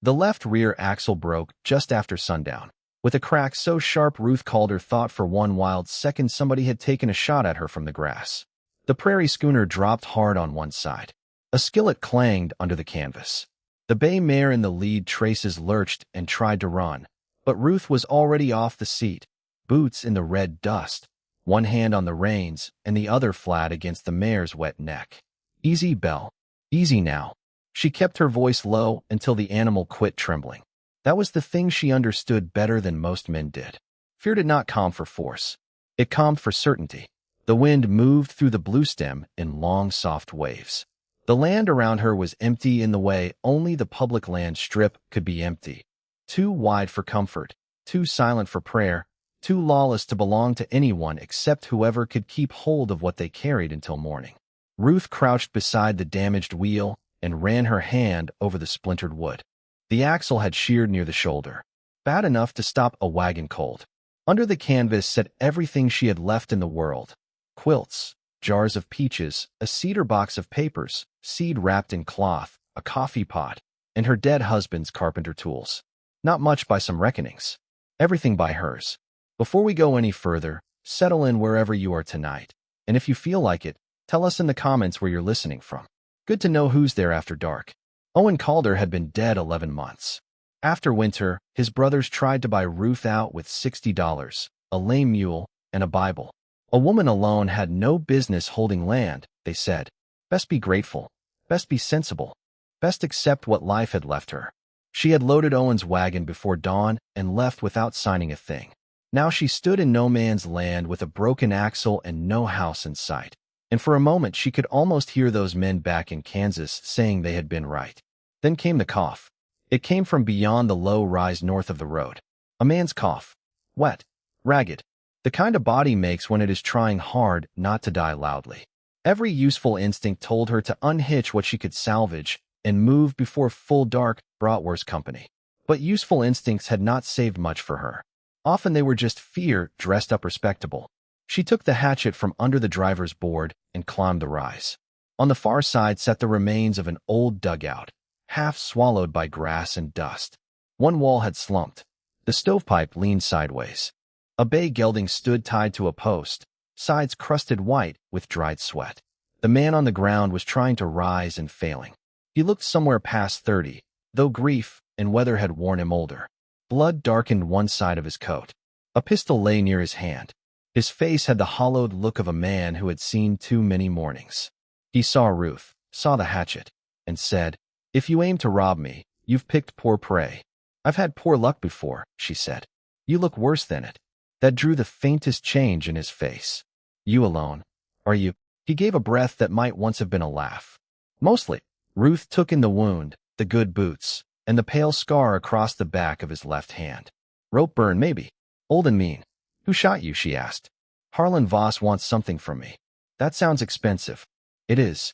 The left rear axle broke just after sundown, with a crack so sharp Ruth Calder thought for one wild second somebody had taken a shot at her from the grass. The Prairie Schooner dropped hard on one side. A skillet clanged under the canvas. The bay mare in the lead traces lurched and tried to run, but Ruth was already off the seat, boots in the red dust, one hand on the reins and the other flat against the mare's wet neck. "Easy, Belle. Easy now." She kept her voice low until the animal quit trembling. That was the thing she understood better than most men did. Fear did not calm for force. It calmed for certainty. The wind moved through the blue stem in long, soft waves. The land around her was empty in the way only the public land strip could be empty. Too wide for comfort, too silent for prayer, too lawless to belong to anyone except whoever could keep hold of what they carried until morning. Ruth crouched beside the damaged wheel and ran her hand over the splintered wood. The axle had sheared near the shoulder, bad enough to stop a wagon cold. Under the canvas sat everything she had left in the world: quilts, jars of peaches, a cedar box of papers, seed wrapped in cloth, a coffee pot, and her dead husband's carpenter tools. Not much by some reckonings. Everything by hers. Before we go any further, settle in wherever you are tonight, and if you feel like it, tell us in the comments where you're listening from. Good to know who's there after dark. Owen Calder had been dead 11 months. After winter, his brothers tried to buy Ruth out with $60, a lame mule, and a Bible. A woman alone had no business holding land, they said. Best be grateful. Best be sensible. Best accept what life had left her. She had loaded Owen's wagon before dawn and left without signing a thing. Now she stood in no man's land with a broken axle and no house in sight. And for a moment she could almost hear those men back in Kansas saying they had been right. Then came the cough. It came from beyond the low rise north of the road. A man's cough. Wet. Ragged. The kind a body makes when it is trying hard not to die loudly. Every useful instinct told her to unhitch what she could salvage and move before full dark brought worse company. But useful instincts had not saved much for her. Often they were just fear dressed up respectable. She took the hatchet from under the driver's board and climbed the rise. On the far side sat the remains of an old dugout, half swallowed by grass and dust. One wall had slumped. The stovepipe leaned sideways. A bay gelding stood tied to a post, sides crusted white with dried sweat. The man on the ground was trying to rise and failing. He looked somewhere past 30, though grief and weather had worn him older. Blood darkened one side of his coat. A pistol lay near his hand. His face had the hollowed look of a man who had seen too many mornings. He saw Ruth, saw the hatchet, and said, "If you aim to rob me, you've picked poor prey." "I've had poor luck before," she said. "You look worse than it." That drew the faintest change in his face. "You alone? Are you?" He gave a breath that might once have been a laugh. "Mostly." Ruth took in the wound, the good boots, and the pale scar across the back of his left hand. "Rope burn, maybe. Old and mean." "Who shot you?" she asked. "Harlan Voss wants something from me." "That sounds expensive." "It is."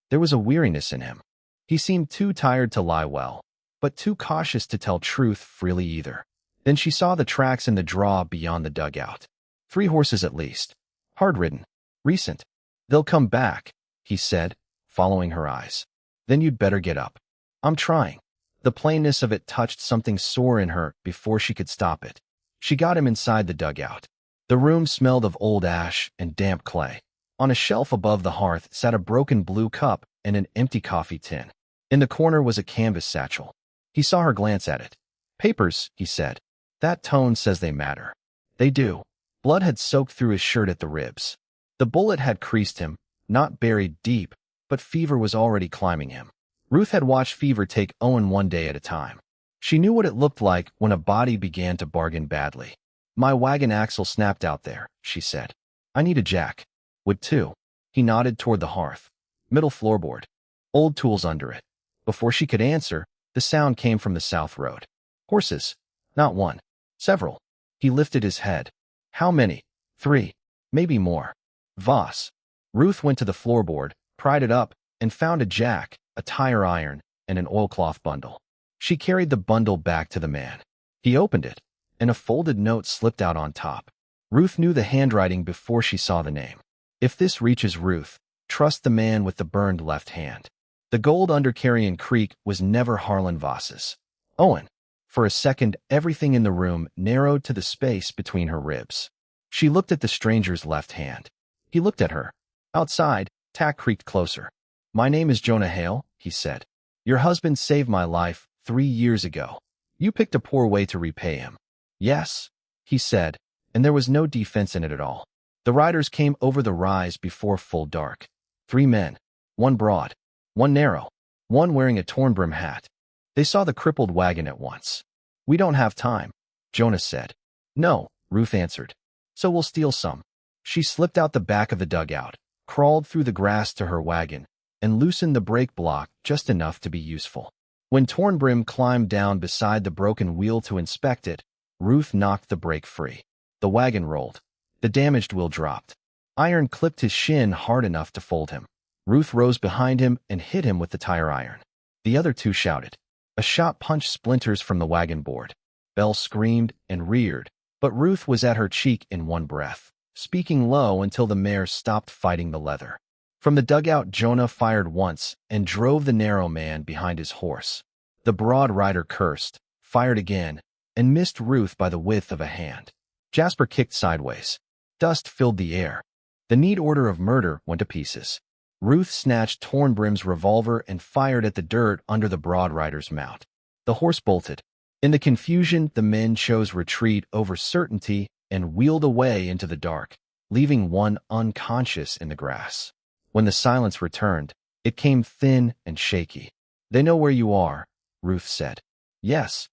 There was a weariness in him. He seemed too tired to lie well, but too cautious to tell truth freely either. Then she saw the tracks in the draw beyond the dugout. 3 horses at least. Hard-ridden. Recent. "They'll come back," he said, following her eyes. "Then you'd better get up." "I'm trying." The plainness of it touched something sore in her before she could stop it. She got him inside the dugout. The room smelled of old ash and damp clay. On a shelf above the hearth sat a broken blue cup and an empty coffee tin. In the corner was a canvas satchel. He saw her glance at it. "Papers," he said. "That tone says they matter." "They do." Blood had soaked through his shirt at the ribs. The bullet had creased him, not buried deep, but fever was already climbing him. Ruth had watched fever take Owen one day at a time. She knew what it looked like when a body began to bargain badly. "My wagon axle snapped out there," she said. "I need a jack." "Would too." He nodded toward the hearth. "Middle floorboard. Old tools under it." Before she could answer, the sound came from the south road. "Horses." "Not one. Several." He lifted his head. "How many?" "3. Maybe more." "Voss." Ruth went to the floorboard, pried it up, and found a jack, a tire iron, and an oilcloth bundle. She carried the bundle back to the man. He opened it, and a folded note slipped out on top. Ruth knew the handwriting before she saw the name. "If this reaches Ruth, trust the man with the burned left hand." The gold under Carrion Creek was never Harlan Voss's. Owen. For a second, everything in the room narrowed to the space between her ribs. She looked at the stranger's left hand. He looked at her. Outside, Tack creaked closer. "My name is Jonah Hale," he said. "Your husband saved my life 3 years ago. You picked a poor way to repay him." "Yes," he said, and there was no defense in it at all. The riders came over the rise before full dark. 3 men, one broad, one narrow, one wearing a torn brim hat. They saw the crippled wagon at once. "We don't have time," Jonah said. "No," Ruth answered. "So we'll steal some." She slipped out the back of the dugout, crawled through the grass to her wagon, and loosened the brake block just enough to be useful. When Torn Brim climbed down beside the broken wheel to inspect it, Ruth knocked the brake free. The wagon rolled. The damaged wheel dropped. Iron clipped his shin hard enough to fold him. Ruth rose behind him and hit him with the tire iron. The other two shouted. A shot punched splinters from the wagon board. Belle screamed and reared, but Ruth was at her cheek in one breath, speaking low until the mare stopped fighting the leather. From the dugout, Jonah fired once and drove the narrow man behind his horse. The broad rider cursed, fired again, and missed Ruth by the width of a hand. Jasper kicked sideways. Dust filled the air. The neat order of murder went to pieces. Ruth snatched Torn Brim's revolver and fired at the dirt under the broad rider's mount. The horse bolted. In the confusion, the men chose retreat over certainty and wheeled away into the dark, leaving one unconscious in the grass. When the silence returned, it came thin and shaky. "They know where you are," Ruth said. "Yes."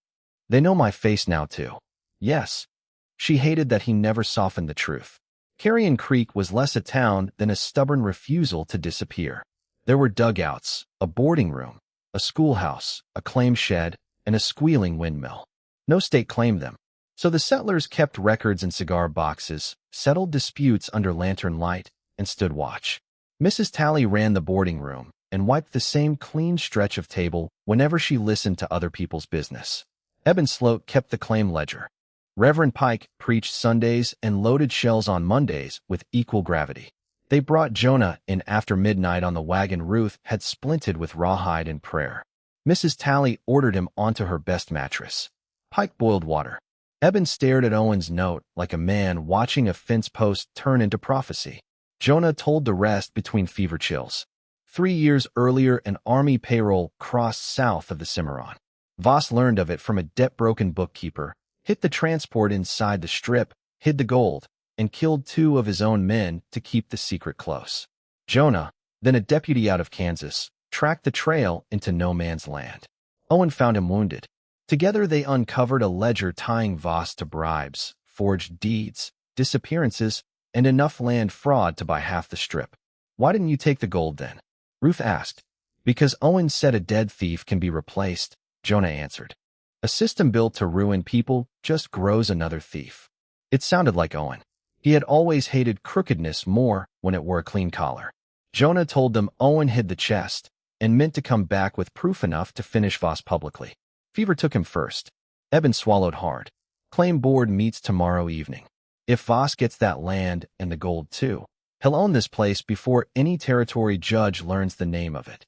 "They know my face now, too." "Yes." She hated that he never softened the truth. Carrion Creek was less a town than a stubborn refusal to disappear. There were dugouts, a boarding room, a schoolhouse, a claim shed, and a squealing windmill. No state claimed them. So the settlers kept records in cigar boxes, settled disputes under lantern light, and stood watch. Mrs. Tally ran the boarding room and wiped the same clean stretch of table whenever she listened to other people's business. Eben Sloat kept the claim ledger. Reverend Pike preached Sundays and loaded shells on Mondays with equal gravity. They brought Jonah in after midnight on the wagon Ruth had splinted with rawhide and prayer. Mrs. Tally ordered him onto her best mattress. Pike boiled water. Eben stared at Owen's note like a man watching a fence post turn into prophecy. Jonah told the rest between fever chills. 3 years earlier, an army payroll crossed south of the Cimarron. Voss learned of it from a debt-broken bookkeeper, hit the transport inside the strip, hid the gold, and killed 2 of his own men to keep the secret close. Jonah, then a deputy out of Kansas, tracked the trail into no man's land. Owen found him wounded. Together they uncovered a ledger tying Voss to bribes, forged deeds, disappearances, and enough land fraud to buy half the strip. "Why didn't you take the gold then?" Ruth asked. "Because Owen said a dead thief can be replaced," Jonah answered. "A system built to ruin people just grows another thief." It sounded like Owen. He had always hated crookedness more when it wore a clean collar. Jonah told them Owen hid the chest and meant to come back with proof enough to finish Voss publicly. Fever took him first. Eben swallowed hard. "Claim board meets tomorrow evening. If Voss gets that land and the gold too, he'll own this place before any territory judge learns the name of it."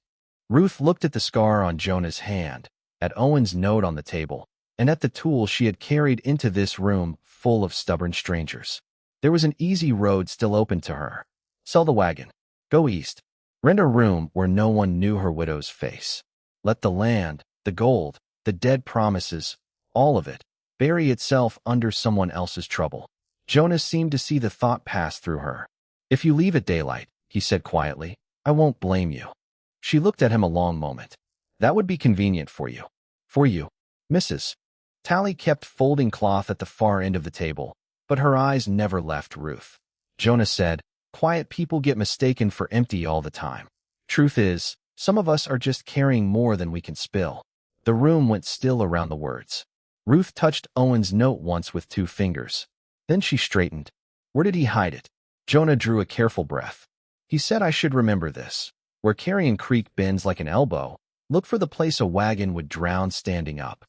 Ruth looked at the scar on Jonah's hand, at Owen's note on the table, and at the tool she had carried into this room full of stubborn strangers. There was an easy road still open to her. Sell the wagon. Go east. Rent a room where no one knew her widow's face. Let the land, the gold, the dead promises, all of it, bury itself under someone else's trouble. Jonah seemed to see the thought pass through her. "If you leave at daylight," he said quietly, "I won't blame you." She looked at him a long moment. "That would be convenient for you." "For you, Mrs." Tally kept folding cloth at the far end of the table, but her eyes never left Ruth. Jonah said, "Quiet people get mistaken for empty all the time. Truth is, some of us are just carrying more than we can spill." The room went still around the words. Ruth touched Owen's note once with 2 fingers. Then she straightened. "Where did he hide it?" Jonah drew a careful breath. "He said I should remember this. Where Carrion Creek bends like an elbow, look for the place a wagon would drown standing up."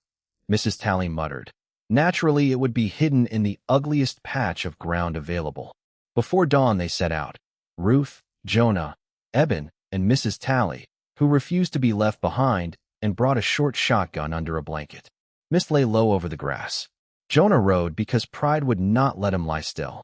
Mrs. Tally muttered. Naturally, it would be hidden in the ugliest patch of ground available. Before dawn they set out. Ruth, Jonah, Eben, and Mrs. Tally, who refused to be left behind and brought a short shotgun under a blanket. Mist lay low over the grass. Jonah rode because pride would not let him lie still.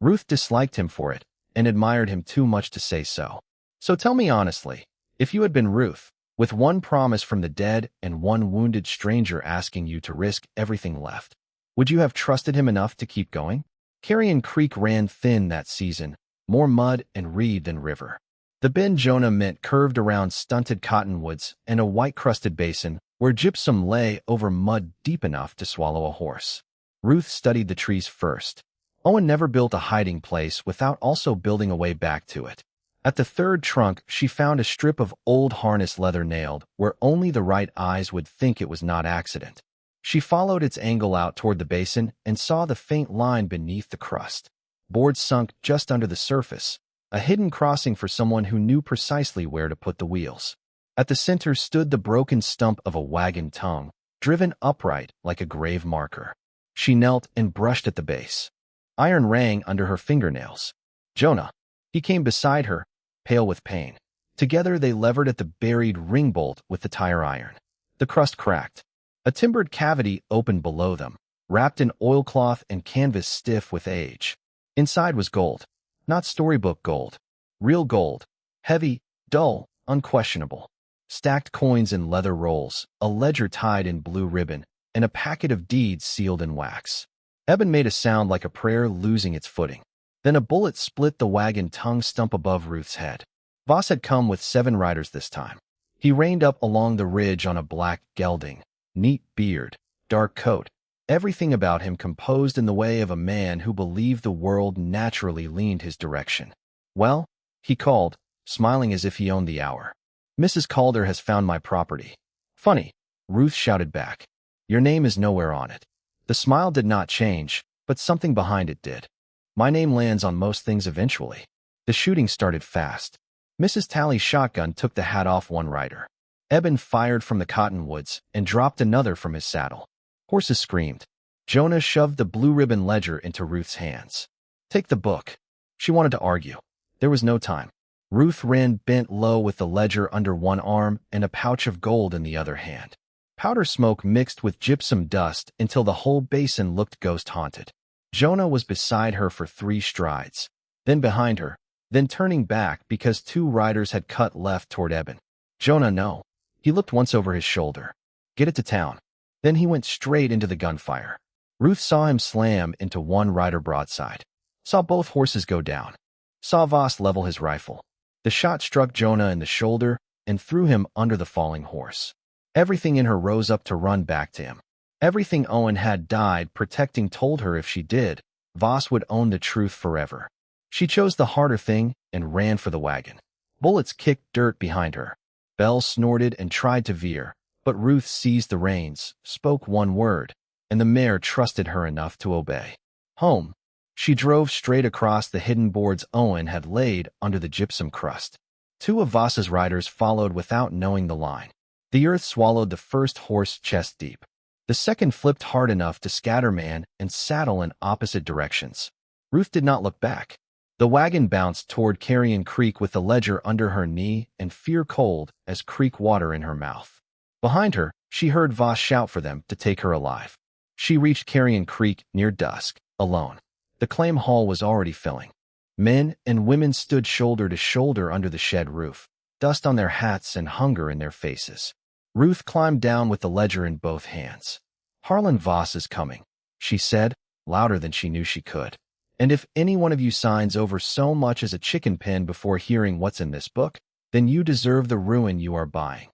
Ruth disliked him for it and admired him too much to say so. So tell me honestly, if you had been Ruth, with one promise from the dead and one wounded stranger asking you to risk everything left, would you have trusted him enough to keep going? Carrion Creek ran thin that season, more mud and reed than river. The bend Jonah meant curved around stunted cottonwoods and a white-crusted basin where gypsum lay over mud deep enough to swallow a horse. Ruth studied the trees first. Owen never built a hiding place without also building a way back to it. At the third trunk, she found a strip of old harness leather nailed where only the right eyes would think it was not accident. She followed its angle out toward the basin and saw the faint line beneath the crust. Boards sunk just under the surface, a hidden crossing for someone who knew precisely where to put the wheels. At the center stood the broken stump of a wagon tongue, driven upright like a grave marker. She knelt and brushed at the base. Iron rang under her fingernails. Jonah. He came beside her, pale with pain. Together they levered at the buried ring bolt with the tire iron. The crust cracked. A timbered cavity opened below them, wrapped in oilcloth and canvas stiff with age. Inside was gold. Not storybook gold. Real gold. Heavy, dull, unquestionable. Stacked coins in leather rolls, a ledger tied in blue ribbon, and a packet of deeds sealed in wax. Eben made a sound like a prayer losing its footing. Then a bullet split the wagon tongue stump above Ruth's head. Voss had come with 7 riders this time. He reined up along the ridge on a black gelding, neat beard, dark coat, everything about him composed in the way of a man who believed the world naturally leaned his direction. Well, he called, smiling as if he owned the hour. Mrs. Calder has found my property. Funny, Ruth shouted back. Your name is nowhere on it. The smile did not change, but something behind it did. My name lands on most things eventually. The shooting started fast. Mrs. Talley's shotgun took the hat off one rider. Eben fired from the cottonwoods and dropped another from his saddle. Horses screamed. Jonah shoved the blue ribbon ledger into Ruth's hands. Take the book. She wanted to argue. There was no time. Ruth ran bent low with the ledger under one arm and a pouch of gold in the other hand. Powder smoke mixed with gypsum dust until the whole basin looked ghost-haunted. Jonah was beside her for 3 strides, then behind her, then turning back because 2 riders had cut left toward Eben. Jonah, no. He looked once over his shoulder. Get it to town. Then he went straight into the gunfire. Ruth saw him slam into one rider broadside. Saw both horses go down. Saw Voss level his rifle. The shot struck Jonah in the shoulder and threw him under the falling horse. Everything in her rose up to run back to him. Everything Owen had died protecting told her if she did, Voss would own the truth forever. She chose the harder thing and ran for the wagon. Bullets kicked dirt behind her. Belle snorted and tried to veer, but Ruth seized the reins, spoke one word, and the mare trusted her enough to obey. Home. She drove straight across the hidden boards Owen had laid under the gypsum crust. 2 of Voss's riders followed without knowing the line. The earth swallowed the first horse chest deep. The second flipped hard enough to scatter man and saddle in opposite directions. Ruth did not look back. The wagon bounced toward Carrion Creek with the ledger under her knee and fear cold as creek water in her mouth. Behind her, she heard Voss shout for them to take her alive. She reached Carrion Creek near dusk, alone. The claim hall was already filling. Men and women stood shoulder to shoulder under the shed roof, dust on their hats and hunger in their faces. Ruth climbed down with the ledger in both hands. Harlan Voss is coming, she said, louder than she knew she could. And if any one of you signs over so much as a chicken pen before hearing what's in this book, then you deserve the ruin you are buying.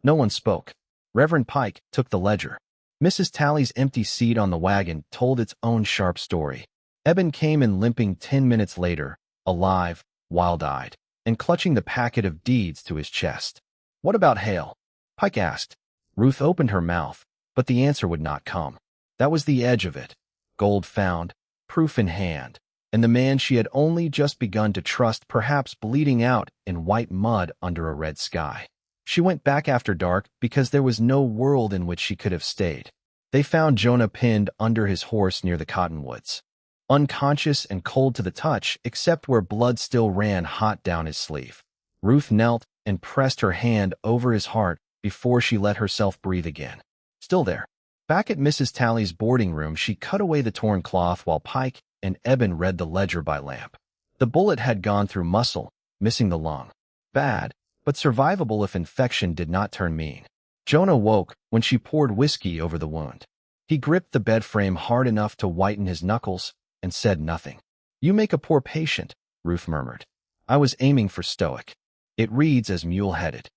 No one spoke. Reverend Pike took the ledger. Mrs. Talley's empty seat on the wagon told its own sharp story. Eben came in limping 10 minutes later, alive, wild-eyed, and clutching the packet of deeds to his chest. What about Hale? Pike asked. Ruth opened her mouth, but the answer would not come. That was the edge of it. Gold found, proof in hand, and the man she had only just begun to trust perhaps bleeding out in white mud under a red sky. She went back after dark because there was no world in which she could have stayed. They found Jonah pinned under his horse near the cottonwoods, unconscious and cold to the touch except where blood still ran hot down his sleeve. Ruth knelt and pressed her hand over his heart before she let herself breathe again. Still there. Back at Mrs. Talley's boarding room, she cut away the torn cloth while Pike and Eben read the ledger by lamp. The bullet had gone through muscle, missing the lung. Bad, but survivable if infection did not turn mean. Jonah woke when she poured whiskey over the wound. He gripped the bed frame hard enough to whiten his knuckles and said nothing. "You make a poor patient," Ruth murmured. "I was aiming for stoic. It reads as mule-headed."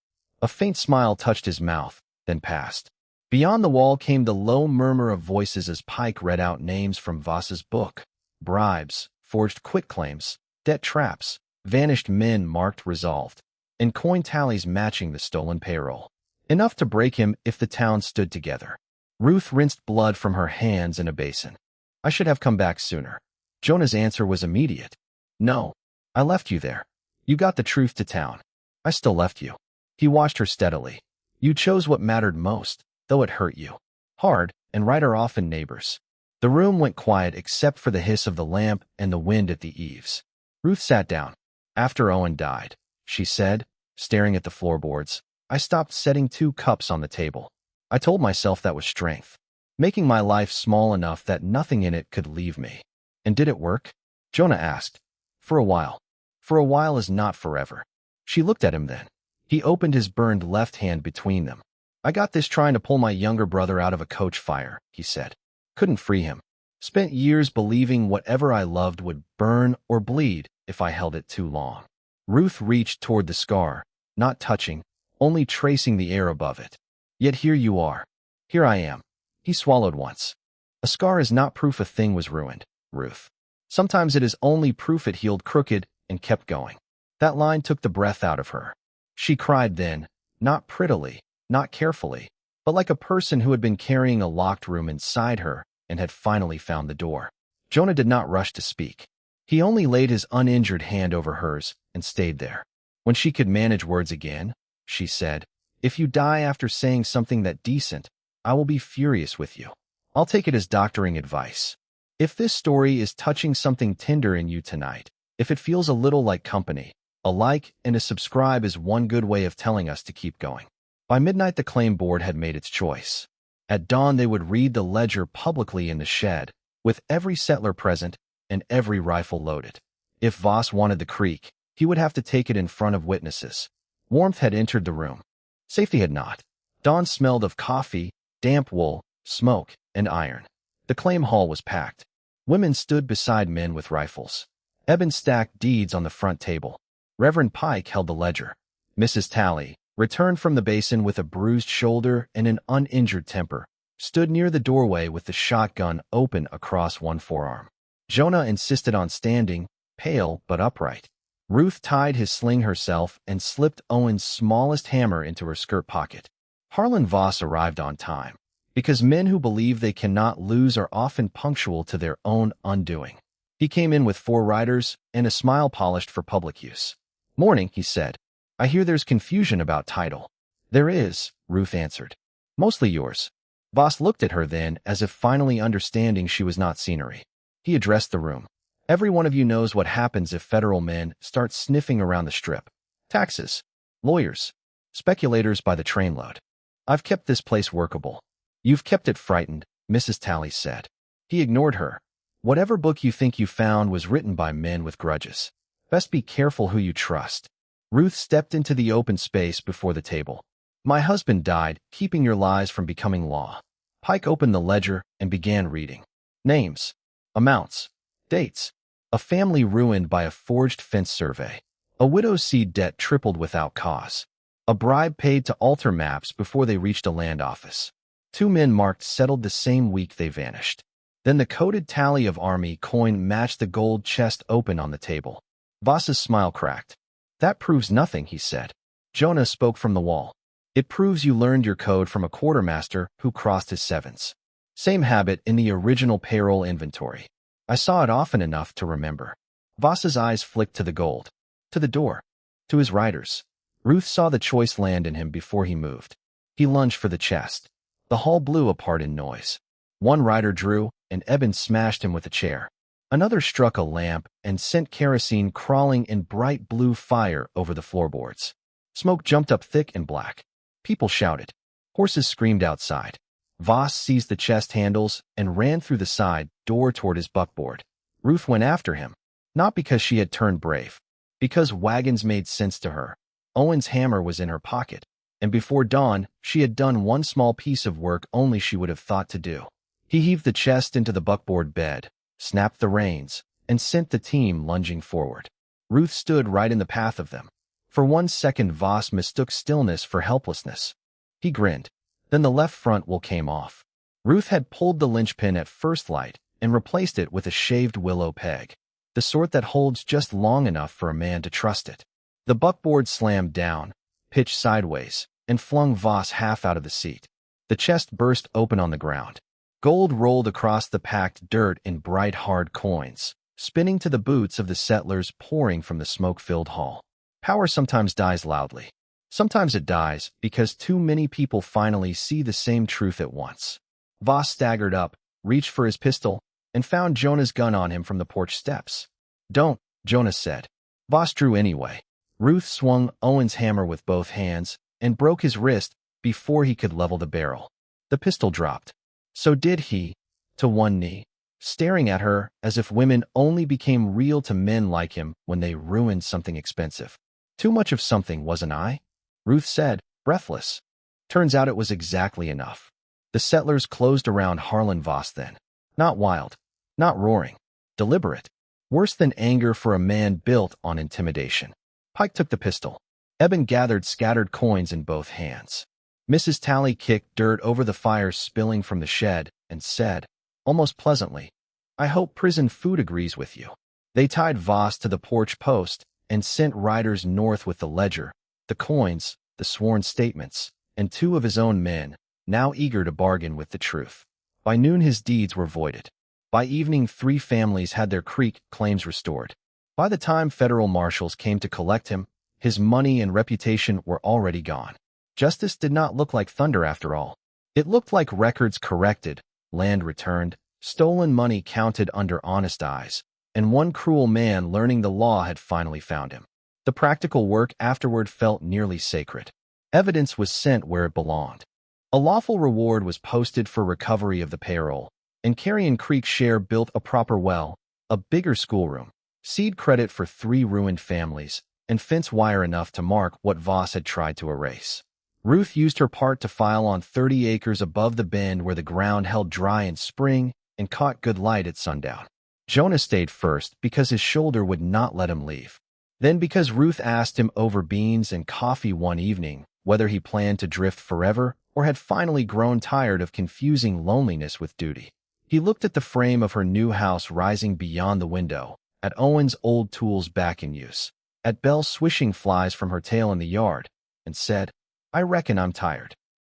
A faint smile touched his mouth, then passed. Beyond the wall came the low murmur of voices as Pike read out names from Voss's book. Bribes, forged quitclaims, debt traps, vanished men marked resolved, and coin tallies matching the stolen payroll. Enough to break him if the town stood together. Ruth rinsed blood from her hands in a basin. "I should have come back sooner." Jonah's answer was immediate. "No, I left you there. You got the truth to town. I still left you." He watched her steadily. "You chose what mattered most, though it hurt you. Hard, and right are often neighbors." The room went quiet except for the hiss of the lamp and the wind at the eaves. Ruth sat down. "After Owen died," she said, staring at the floorboards, "I stopped setting 2 cups on the table. I told myself that was strength, making my life small enough that nothing in it could leave me." "And did it work?" Jonah asked. "For a while. For a while is not forever." She looked at him then. He opened his burned left hand between them. "I got this trying to pull my younger brother out of a coach fire," he said. "Couldn't free him. Spent years believing whatever I loved would burn or bleed if I held it too long." Ruth reached toward the scar, not touching, only tracing the air above it. "Yet here you are. Here I am." He swallowed once. "A scar is not proof a thing was ruined, Ruth. Sometimes it is only proof it healed crooked and kept going." That line took the breath out of her. She cried then, not prettily, not carefully, but like a person who had been carrying a locked room inside her and had finally found the door. Jonah did not rush to speak. He only laid his uninjured hand over hers and stayed there. When she could manage words again, she said, "If you die after saying something that decent, I will be furious with you. I'll take it as doctoring advice. If this story is touching something tender in you tonight, if it feels a little like company, a like and a subscribe is one good way of telling us to keep going." By midnight, the claim board had made its choice. At dawn, they would read the ledger publicly in the shed, with every settler present and every rifle loaded. If Voss wanted the creek, he would have to take it in front of witnesses. Warmth had entered the room. Safety had not. Dawn smelled of coffee, damp wool, smoke, and iron. The claim hall was packed. Women stood beside men with rifles. Eben stacked deeds on the front table. Reverend Pike held the ledger. Mrs. Talley, returned from the basin with a bruised shoulder and an uninjured temper, stood near the doorway with the shotgun open across one forearm. Jonah insisted on standing, pale but upright. Ruth tied his sling herself and slipped Owen's smallest hammer into her skirt pocket. Harlan Voss arrived on time, because men who believe they cannot lose are often punctual to their own undoing. He came in with 4 riders and a smile polished for public use. "Morning," he said. "I hear there's confusion about title." "There is," Ruth answered. "Mostly yours." Voss looked at her then, as if finally understanding she was not scenery. He addressed the room. "Every one of you knows what happens if federal men start sniffing around the strip. Taxes, lawyers, speculators by the trainload. I've kept this place workable. You've kept it frightened," Mrs. Talley said. He ignored her. "Whatever book you think you found was written by men with grudges. Best be careful who you trust." Ruth stepped into the open space before the table. "My husband died, keeping your lies from becoming law." Pike opened the ledger and began reading. Names, amounts, dates. A family ruined by a forged fence survey. A widow's seed debt tripled without cause. A bribe paid to alter maps before they reached a land office. 2 men marked settled the same week they vanished. Then the coded tally of army coin matched the gold chest open on the table. Voss's smile cracked. "That proves nothing," he said. Jonah spoke from the wall. "It proves you learned your code from a quartermaster who crossed his sevens. Same habit in the original payroll inventory. I saw it often enough to remember." Voss's eyes flicked to the gold, to the door, to his riders. Ruth saw the choice land in him before he moved. He lunged for the chest. The hall blew apart in noise. One rider drew, and Eben smashed him with a chair. Another struck a lamp and sent kerosene crawling in bright blue fire over the floorboards. Smoke jumped up thick and black. People shouted. Horses screamed outside. Voss seized the chest handles and ran through the side door toward his buckboard. Ruth went after him, not because she had turned brave, because wagons made sense to her. Owen's hammer was in her pocket, and before dawn, she had done one small piece of work only she would have thought to do. He heaved the chest into the buckboard bed, snapped the reins, and sent the team lunging forward. Ruth stood right in the path of them. For 1 second, Voss mistook stillness for helplessness. He grinned. Then the left front wheel came off. Ruth had pulled the linchpin at first light and replaced it with a shaved willow peg, the sort that holds just long enough for a man to trust it. The buckboard slammed down, pitched sideways, and flung Voss half out of the seat. The chest burst open on the ground. Gold rolled across the packed dirt in bright, hard coins, spinning to the boots of the settlers pouring from the smoke-filled hall. Power sometimes dies loudly. Sometimes it dies because too many people finally see the same truth at once. Voss staggered up, reached for his pistol, and found Jonah's gun on him from the porch steps. "Don't," Jonah said. Voss drew anyway. Ruth swung Owen's hammer with both hands and broke his wrist before he could level the barrel. The pistol dropped. So did he, to one knee, staring at her as if women only became real to men like him when they ruined something expensive. "Too much of something, wasn't I?" Ruth said, breathless. Turns out it was exactly enough. The settlers closed around Harlan Voss then. Not wild, not roaring, deliberate. Worse than anger for a man built on intimidation. Pike took the pistol. Eben gathered scattered coins in both hands. Mrs. Tally kicked dirt over the fire spilling from the shed and said, almost pleasantly, "I hope prison food agrees with you." They tied Voss to the porch post and sent riders north with the ledger, the coins, the sworn statements, and 2 of his own men, now eager to bargain with the truth. By noon his deeds were voided. By evening 3 families had their creek claims restored. By the time federal marshals came to collect him, his money and reputation were already gone. Justice did not look like thunder after all. It looked like records corrected, land returned, stolen money counted under honest eyes, and one cruel man learning the law had finally found him. The practical work afterward felt nearly sacred. Evidence was sent where it belonged. A lawful reward was posted for recovery of the payroll, and Carrion Creek Share built a proper well, a bigger schoolroom, seed credit for 3 ruined families, and fence wire enough to mark what Voss had tried to erase. Ruth used her part to file on 30 acres above the bend where the ground held dry in spring and caught good light at sundown. Jonah stayed first because his shoulder would not let him leave. Then because Ruth asked him over beans and coffee one evening whether he planned to drift forever or had finally grown tired of confusing loneliness with duty. He looked at the frame of her new house rising beyond the window, at Owen's old tools back in use, at Belle swishing flies from her tail in the yard, and said, "I reckon I'm tired."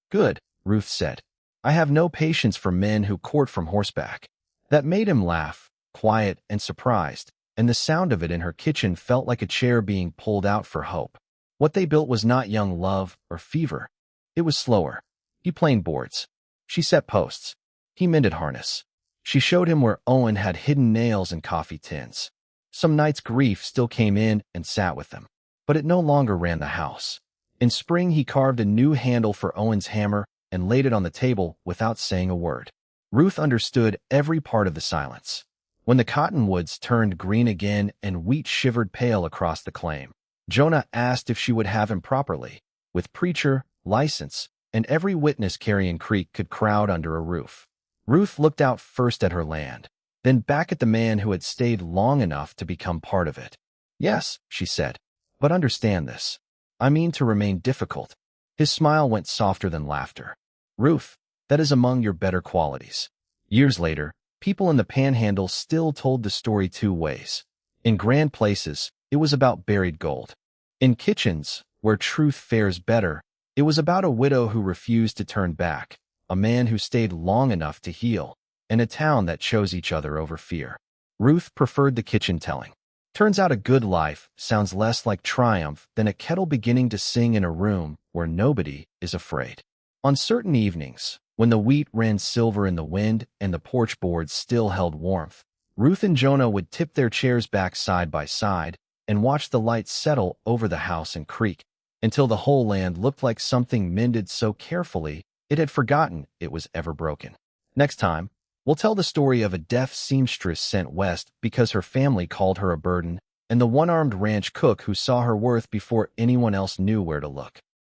"Good," Ruth said. "I have no patience for men who court from horseback." That made him laugh, quiet and surprised, and the sound of it in her kitchen felt like a chair being pulled out for hope. What they built was not young love or fever. It was slower. He planed boards. She set posts. He mended harness. She showed him where Owen had hidden nails and coffee tins. Some nights grief still came in and sat with them, but it no longer ran the house. In spring he carved a new handle for Owen's hammer and laid it on the table without saying a word. Ruth understood every part of the silence. When the cottonwoods turned green again and wheat shivered pale across the claim, Jonah asked if she would have him properly, with preacher, license, and every witness Carrion Creek could crowd under a roof. Ruth looked out first at her land, then back at the man who had stayed long enough to become part of it. "Yes," she said, "but understand this. I mean to remain difficult." His smile went softer than laughter. "Ruth, that is among your better qualities." Years later, people in the Panhandle still told the story 2 ways. In grand places, it was about buried gold. In kitchens, where truth fares better, it was about a widow who refused to turn back, a man who stayed long enough to heal, and a town that chose each other over fear. Ruth preferred the kitchen telling. Turns out a good life sounds less like triumph than a kettle beginning to sing in a room where nobody is afraid. On certain evenings, when the wheat ran silver in the wind and the porch boards still held warmth, Ruth and Jonah would tip their chairs back side by side and watch the light settle over the house and creek, until the whole land looked like something mended so carefully It had forgotten it was ever broken. Next time, we'll tell the story of a deaf seamstress sent west because her family called her a burden, and the one-armed ranch cook who saw her worth before anyone else knew where to look.